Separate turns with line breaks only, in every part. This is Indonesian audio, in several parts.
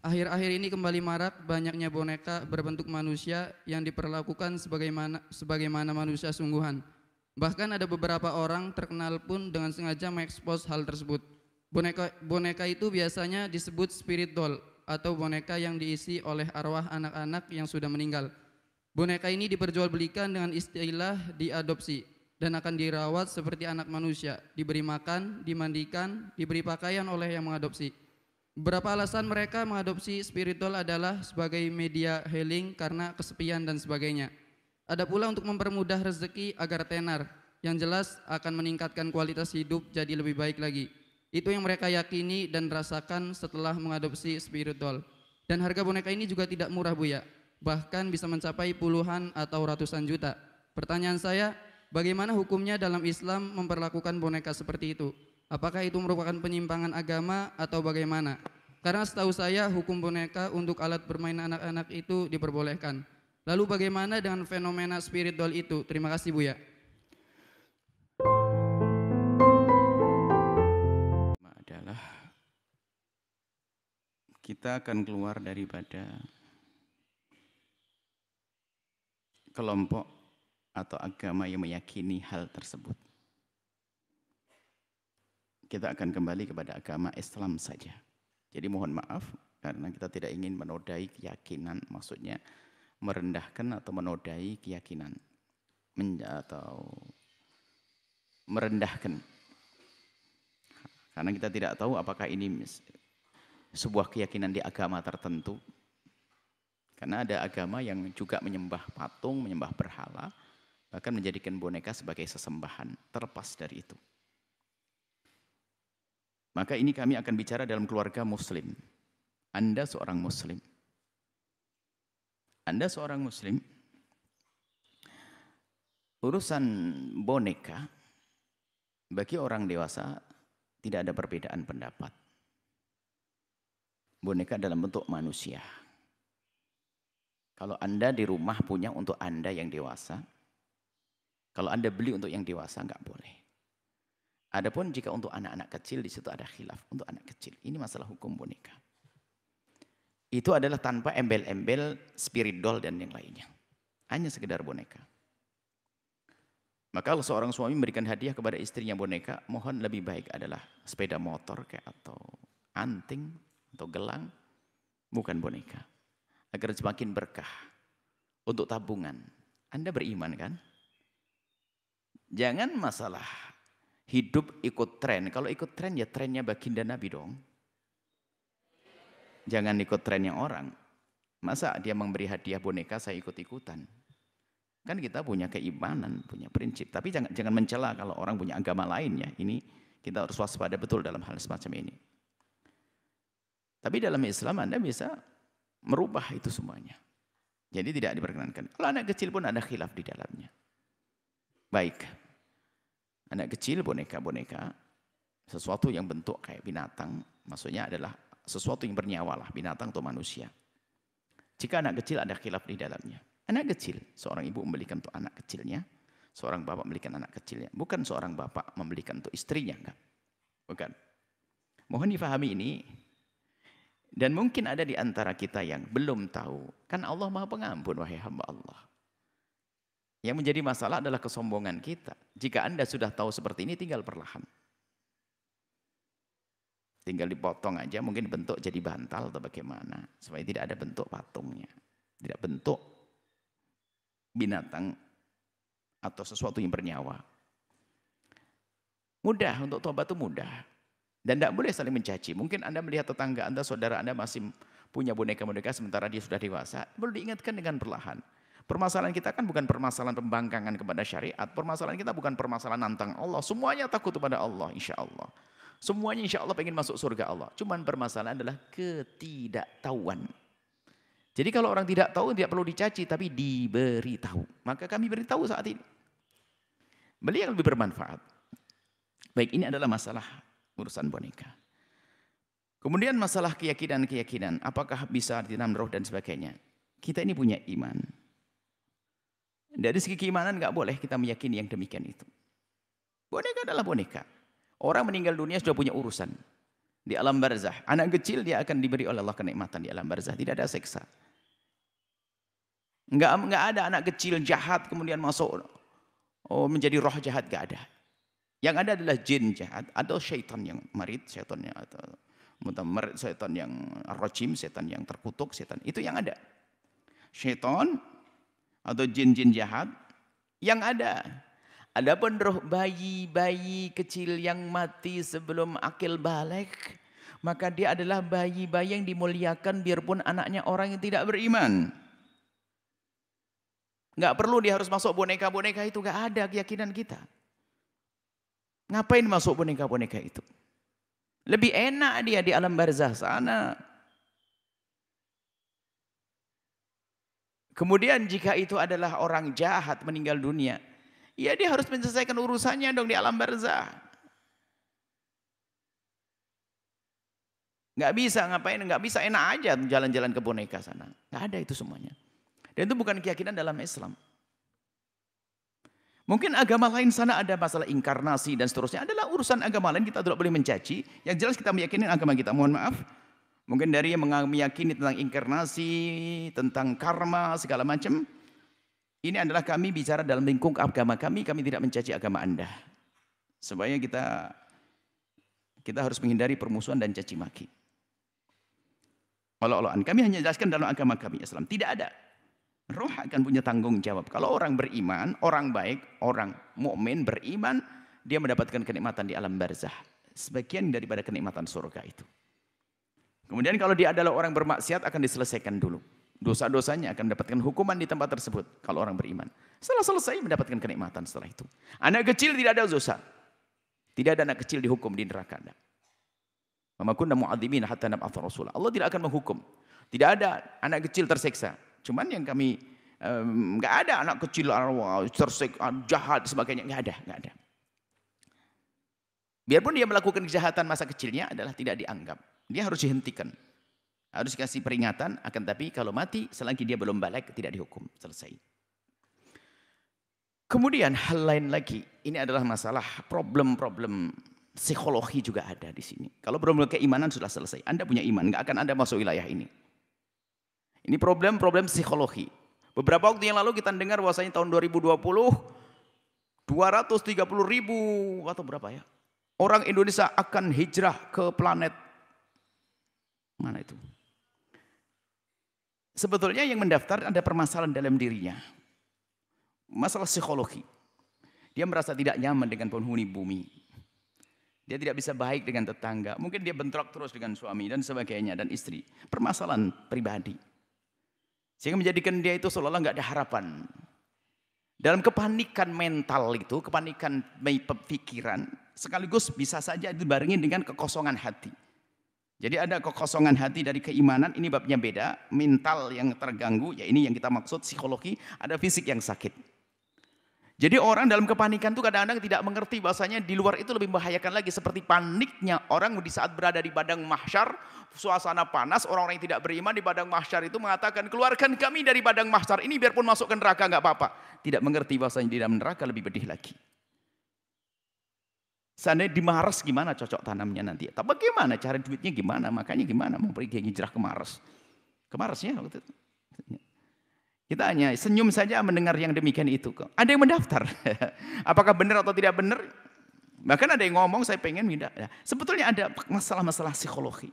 Akhir-akhir ini kembali marak banyaknya boneka berbentuk manusia yang diperlakukan sebagaimana manusia sungguhan. Bahkan ada beberapa orang terkenal pun dengan sengaja mengekspos hal tersebut. Boneka itu biasanya disebut spirit doll atau boneka yang diisi oleh arwah anak-anak yang sudah meninggal. Boneka ini diperjualbelikan dengan istilah diadopsi dan akan dirawat seperti anak manusia, diberi makan, dimandikan, diberi pakaian oleh yang mengadopsi. Beberapa alasan mereka mengadopsi spiritual adalah sebagai media healing karena kesepian dan sebagainya. Ada pula untuk mempermudah rezeki agar tenar, yang jelas akan meningkatkan kualitas hidup jadi lebih baik lagi. Itu yang mereka yakini dan rasakan setelah mengadopsi spiritual. Dan harga boneka ini juga tidak murah, Buya. Bahkan bisa mencapai puluhan atau ratusan juta. Pertanyaan saya, bagaimana hukumnya dalam Islam memperlakukan boneka seperti itu? Apakah itu merupakan penyimpangan agama atau bagaimana? Karena setahu saya hukum boneka untuk alat bermain anak-anak itu diperbolehkan. Lalu bagaimana dengan fenomena spirit doll itu? Terima kasih, Buya.
Adalah kita akan keluar daripada kelompok atau agama yang meyakini hal tersebut. Kita akan kembali kepada agama Islam saja. Jadi mohon maaf karena kita tidak ingin menodai keyakinan, maksudnya merendahkan atau menodai keyakinan atau merendahkan. Karena kita tidak tahu apakah ini sebuah keyakinan di agama tertentu. Karena ada agama yang juga menyembah patung, menyembah berhala, bahkan menjadikan boneka sebagai sesembahan, terlepas dari itu. Maka ini kami akan bicara dalam keluarga muslim. Anda seorang muslim. Anda seorang muslim, urusan boneka bagi orang dewasa tidak ada perbedaan pendapat. Boneka dalam bentuk manusia. Kalau Anda di rumah punya untuk Anda yang dewasa, kalau Anda beli untuk yang dewasa enggak boleh. Adapun jika untuk anak-anak kecil, di situ ada khilaf untuk anak kecil. Ini masalah hukum boneka. Itu adalah tanpa embel-embel spirit doll dan yang lainnya. Hanya sekedar boneka. Maka kalau seorang suami memberikan hadiah kepada istrinya boneka, mohon lebih baik adalah sepeda motor kayak atau anting atau gelang, bukan boneka. Agar semakin berkah untuk tabungan. Anda beriman kan? Jangan masalah hidup ikut tren. Kalau ikut tren ya trennya baginda Nabi dong. Jangan ikut trennya orang. Masa dia memberi hadiah boneka saya ikut-ikutan. Kan kita punya keimanan, punya prinsip. Tapi jangan mencela kalau orang punya agama lainnya. Ini kita harus waspada betul dalam hal semacam ini. Tapi dalam Islam Anda bisa merubah itu semuanya. Jadi tidak diperkenankan. Kalau anak kecil pun ada khilaf di dalamnya. Baik. Anak kecil boneka-boneka, sesuatu yang bentuk kayak binatang, maksudnya adalah sesuatu yang bernyawa lah, binatang atau manusia. Jika anak kecil ada khilaf di dalamnya. Anak kecil, seorang ibu membelikan untuk anak kecilnya, seorang bapak membelikan anak kecilnya. Bukan seorang bapak membelikan untuk istrinya, enggak. Bukan. Mohon difahami ini. Dan mungkin ada di antara kita yang belum tahu. Kan Allah Maha Pengampun, wahai hamba Allah. Yang menjadi masalah adalah kesombongan kita. Jika Anda sudah tahu seperti ini, tinggal perlahan. Tinggal dipotong aja, mungkin bentuk jadi bantal atau bagaimana. Supaya tidak ada bentuk patungnya. Tidak bentuk binatang atau sesuatu yang bernyawa. Mudah, untuk tobat itu mudah. Dan tidak boleh saling mencaci. Mungkin Anda melihat tetangga Anda, saudara Anda masih punya boneka-boneka sementara dia sudah dewasa. Perlu diingatkan dengan perlahan. Permasalahan kita kan bukan permasalahan pembangkangan kepada syariat. Permasalahan kita bukan permasalahan nantang Allah. Semuanya takut kepada Allah, insya Allah. Semuanya insya Allah pengen masuk surga Allah. Cuman permasalahan adalah ketidaktahuan. Jadi kalau orang tidak tahu tidak perlu dicaci, tapi diberitahu. Maka kami beritahu saat ini. Beli yang lebih bermanfaat. Baik, ini adalah masalah urusan boneka. Kemudian masalah keyakinan-keyakinan. Apakah bisa ditanam roh dan sebagainya. Kita ini punya iman. Dari segi keimanan nggak boleh kita meyakini yang demikian itu. Boneka adalah boneka. Orang meninggal dunia sudah punya urusan. di alam barzah. Anak kecil dia akan diberi oleh Allah kenikmatan di alam barzah, tidak ada seksa. Enggak ada anak kecil jahat kemudian masuk menjadi roh jahat, enggak ada. Yang ada adalah jin jahat atau syaitan yang marid, syaitannya atau mutamar, syaitan yang rajim, syaitan yang terkutuk, syaitan itu yang ada. Syaitan atau jin-jin jahat yang ada. Adapun roh bayi-bayi kecil yang mati sebelum akil balik, maka dia adalah bayi-bayi yang dimuliakan biarpun anaknya orang yang tidak beriman. Enggak perlu dia harus masuk boneka-boneka itu, enggak ada keyakinan kita. Ngapain masuk boneka-boneka itu? Lebih enak dia di alam barzah sana. Kemudian jika itu adalah orang jahat meninggal dunia, ya dia harus menyelesaikan urusannya dong di alam barzah. Nggak bisa ngapain, nggak bisa enak aja jalan-jalan ke boneka sana. Nggak ada itu semuanya. Dan itu bukan keyakinan dalam Islam. Mungkin agama lain sana ada masalah inkarnasi dan seterusnya. Adalah urusan agama lain, kita tidak boleh mencaci. Yang jelas kita meyakini agama kita. Mohon maaf. Mungkin dari yang meyakini tentang inkarnasi, tentang karma, segala macam. Ini adalah kami bicara dalam lingkup agama kami tidak mencaci agama Anda. Supaya kita harus menghindari permusuhan dan caci maki. Olok-olokan. Kami hanya jelaskan dalam agama kami Islam. Tidak ada. Roh akan punya tanggung jawab. Kalau orang beriman, orang baik, orang mukmin beriman, dia mendapatkan kenikmatan di alam barzah. Sebagian daripada kenikmatan surga itu. Kemudian kalau dia adalah orang bermaksiat akan diselesaikan dulu. Dosa-dosanya akan mendapatkan hukuman di tempat tersebut kalau orang beriman. Setelah selesai mendapatkan kenikmatan setelah itu. Anak kecil tidak ada dosa. Tidak ada anak kecil dihukum di neraka. Wa ma kunna mu'adzibina hatta nab'atha rasula. Allah tidak akan menghukum. Tidak ada anak kecil tersiksa. Cuman yang kami nggak ada anak kecil tersiksa jahat sebagainya, nggak ada. Biarpun dia melakukan kejahatan masa kecilnya adalah tidak dianggap. Dia harus dihentikan. Harus dikasih peringatan, akan tapi kalau mati selagi dia belum balik tidak dihukum, selesai. Kemudian hal lain lagi, ini adalah masalah problem-problem psikologi juga ada di sini. Kalau problem keimanan sudah selesai, Anda punya iman, nggak akan Anda masuk wilayah ini. Ini problem-problem psikologi. Beberapa waktu yang lalu kita dengar bahwasanya tahun 2020 230.000 atau berapa ya? Orang Indonesia akan hijrah ke planet mana itu? Sebetulnya yang mendaftar ada permasalahan dalam dirinya. Masalah psikologi. Dia merasa tidak nyaman dengan penghuni bumi. Dia tidak bisa baik dengan tetangga. Mungkin dia bentrok terus dengan suami dan sebagainya dan istri. Permasalahan pribadi. Sehingga menjadikan dia itu seolah-olah nggak ada harapan. Dalam kepanikan mental itu, kepanikan pikiran, sekaligus bisa saja dibarengi dengan kekosongan hati. Jadi ada kekosongan hati dari keimanan, ini babnya beda. Mental yang terganggu, ya ini yang kita maksud psikologi, ada fisik yang sakit. Jadi orang dalam kepanikan itu kadang-kadang tidak mengerti bahasanya di luar itu lebih membahayakan lagi. Seperti paniknya orang di saat berada di padang mahsyar, suasana panas, orang-orang yang tidak beriman di padang mahsyar itu mengatakan, keluarkan kami dari padang mahsyar ini biarpun masuk ke neraka nggak apa-apa. Tidak mengerti bahasanya di dalam neraka lebih pedih lagi. Seandainya di Mars gimana cocok tanamnya nanti? Tapi bagaimana cara duitnya gimana? Makanya gimana mau pergi hijrah ke Mars? Ke Marsnya waktu itu. Kita hanya senyum saja mendengar yang demikian itu. Ada yang mendaftar. Apakah benar atau tidak benar? Bahkan ada yang ngomong saya pengen tidak. Sebetulnya ada masalah-masalah psikologi.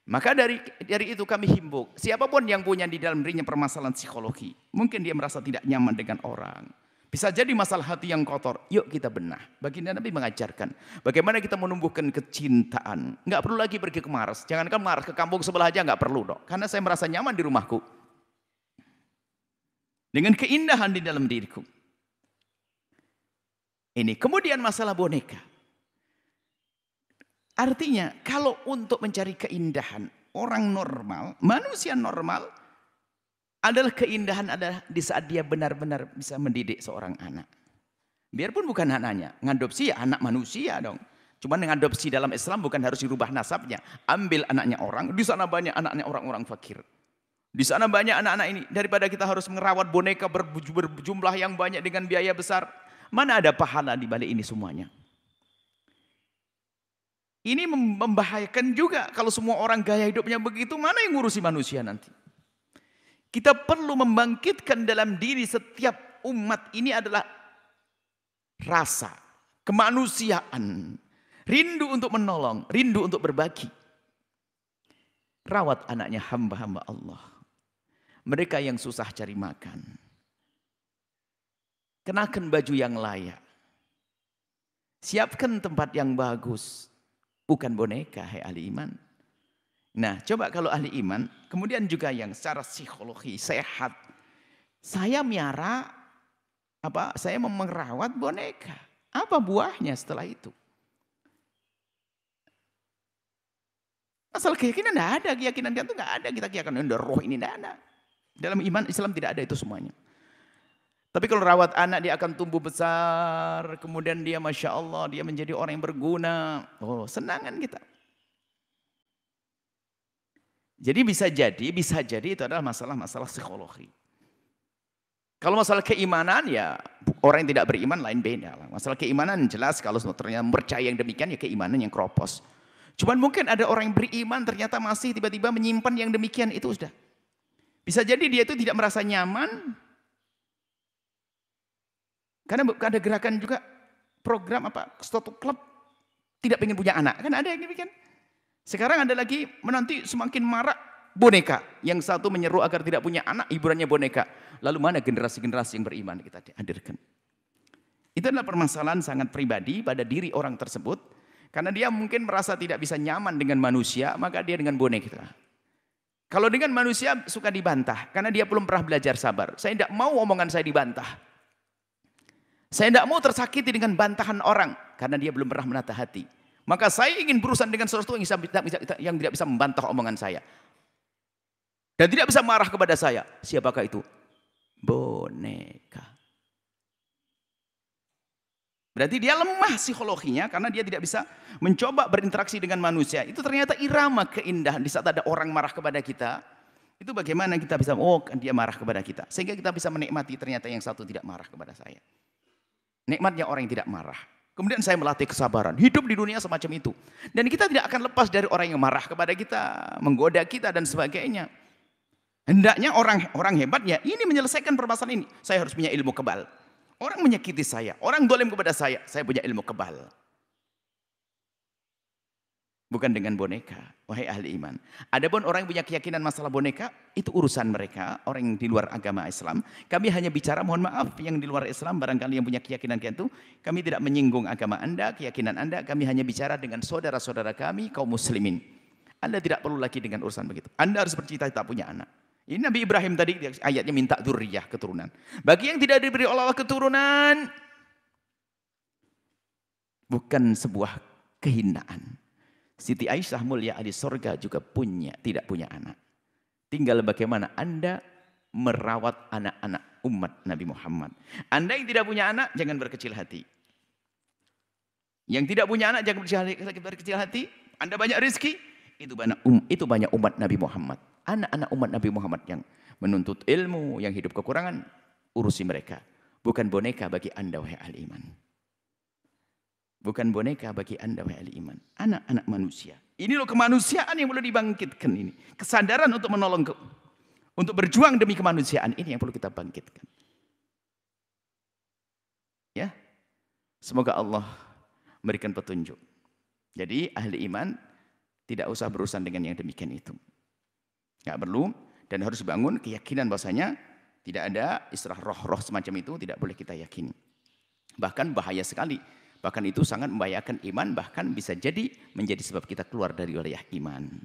Maka dari itu kami himbau. Siapapun yang punya di dalam dirinya permasalahan psikologi. Mungkin dia merasa tidak nyaman dengan orang. Bisa jadi masalah hati yang kotor. Yuk kita benah. Baginda Nabi mengajarkan. Bagaimana kita menumbuhkan kecintaan. Nggak perlu lagi pergi ke Mars. Jangankan Mars, ke kampung sebelah aja nggak perlu dok. Karena saya merasa nyaman di rumahku. Dengan keindahan di dalam diriku. Ini kemudian masalah boneka. Artinya kalau untuk mencari keindahan orang normal, manusia normal adalah keindahan adalah di saat dia benar-benar bisa mendidik seorang anak. Biarpun bukan anaknya, ngadopsi ya anak manusia dong. Cuma ngadopsi dalam Islam bukan harus dirubah nasabnya. Ambil anaknya orang, di sana banyak anaknya orang-orang fakir. Di sana banyak anak-anak ini. Daripada kita harus merawat boneka berjumlah yang banyak dengan biaya besar. Mana ada pahala di balik ini semuanya? Ini membahayakan juga kalau semua orang gaya hidupnya begitu, mana yang ngurusi manusia nanti? Kita perlu membangkitkan dalam diri setiap umat ini adalah rasa kemanusiaan, rindu untuk menolong, rindu untuk berbagi. Rawat anaknya hamba-hamba Allah. Mereka yang susah cari makan. Kenakan baju yang layak. Siapkan tempat yang bagus. Bukan boneka, hai ahli iman. Nah, coba kalau ahli iman, kemudian juga yang secara psikologi sehat. Saya miara, saya merawat boneka. Apa buahnya setelah itu? Asal keyakinan tidak ada, keyakinan dia itu tidak ada. Kita keyakinan roh ini tidak ada. Dalam iman Islam tidak ada itu semuanya. Tapi kalau rawat anak dia akan tumbuh besar, kemudian dia Masya Allah, dia menjadi orang yang berguna. Oh, senangan kita. Jadi bisa jadi itu adalah masalah-masalah psikologi. Kalau masalah keimanan ya orang yang tidak beriman lain beda. Masalah keimanan jelas kalau ternyata percaya yang demikian ya keimanan yang kropos. Cuman mungkin ada orang yang beriman ternyata masih tiba-tiba menyimpan yang demikian itu sudah. Bisa jadi dia itu tidak merasa nyaman. Karena ada gerakan juga program suatu klub tidak ingin punya anak. Kan ada yang demikian. Sekarang ada lagi menanti semakin marak boneka. Yang satu menyeru agar tidak punya anak, hiburannya boneka. Lalu mana generasi-generasi yang beriman kita hadirkan. Itu adalah permasalahan sangat pribadi pada diri orang tersebut. Karena dia mungkin merasa tidak bisa nyaman dengan manusia, maka dia dengan boneka. Kalau dengan manusia suka dibantah. Karena dia belum pernah belajar sabar. Saya tidak mau omongan saya dibantah. Saya tidak mau tersakiti dengan bantahan orang. Karena dia belum pernah menata hati. Maka saya ingin berurusan dengan sesuatu yang tidak bisa membantah omongan saya. Dan tidak bisa marah kepada saya. Siapakah itu? Boneka. Berarti dia lemah psikologinya karena dia tidak bisa mencoba berinteraksi dengan manusia. Itu ternyata irama keindahan. Di saat ada orang marah kepada kita. Itu bagaimana kita bisa, dia marah kepada kita. Sehingga kita bisa menikmati ternyata yang satu tidak marah kepada saya. Nikmatnya orang yang tidak marah. Kemudian saya melatih kesabaran. Hidup di dunia semacam itu. Dan kita tidak akan lepas dari orang yang marah kepada kita. Menggoda kita dan sebagainya. Hendaknya orang hebatnya ini menyelesaikan permasalahan ini. Saya harus punya ilmu kebal. Orang menyakiti saya. Orang dolim kepada saya punya ilmu kebal. Bukan dengan boneka. Wahai ahli iman. Adapun orang yang punya keyakinan masalah boneka. Itu urusan mereka. Orang yang di luar agama Islam. Kami hanya bicara mohon maaf. Yang di luar Islam barangkali yang punya keyakinan itu. Kami tidak menyinggung agama anda. Keyakinan anda. Kami hanya bicara dengan saudara-saudara kami. Kaum muslimin. Anda tidak perlu lagi dengan urusan begitu. Anda harus bercita-cita punya anak. Ini Nabi Ibrahim tadi ayatnya minta dzurriyyah keturunan. Bagi yang tidak diberi oleh Allah keturunan. Bukan sebuah kehinaan. Siti Aisyah mulia ahli surga juga tidak punya anak. Tinggal bagaimana Anda merawat anak-anak umat Nabi Muhammad. Anda yang tidak punya anak, jangan berkecil hati. Yang tidak punya anak, jangan berkecil hati. Anda banyak rezeki, itu banyak umat Nabi Muhammad. Anak-anak umat Nabi Muhammad yang menuntut ilmu, yang hidup kekurangan, urusi mereka. Bukan boneka bagi Anda, wahai ahli iman. Bukan boneka bagi Anda, wahai ahli iman. Anak-anak manusia. Ini loh kemanusiaan yang perlu dibangkitkan ini. Kesadaran untuk menolong, untuk berjuang demi kemanusiaan ini yang perlu kita bangkitkan. Ya, semoga Allah memberikan petunjuk. Jadi ahli iman tidak usah berurusan dengan yang demikian itu. Nggak perlu dan harus bangun keyakinan bahwasanya tidak ada istilah roh-roh semacam itu tidak boleh kita yakini. Bahkan bahaya sekali. Bahkan itu sangat membahayakan iman, bahkan bisa jadi menjadi sebab kita keluar dari wilayah iman.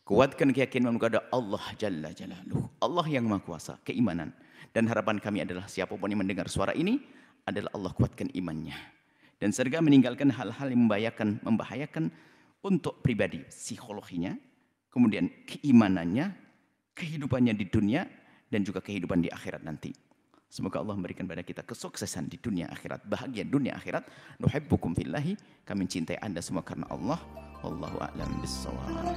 Kuatkan keyakinan kepada Allah Jalla Jalaluhu. Allah yang Maha Kuasa, keimanan. Dan harapan kami adalah siapapun yang mendengar suara ini adalah Allah kuatkan imannya. Dan serga meninggalkan hal-hal yang membahayakan untuk pribadi, psikologinya, kemudian keimanannya, kehidupannya di dunia, dan juga kehidupan di akhirat nanti. Semoga Allah memberikan pada kita kesuksesan di dunia akhirat, bahagia dunia akhirat. Nuhibbukum fillahi, kami cintai Anda semua karena Allah. Wallahu a'lam bissawab.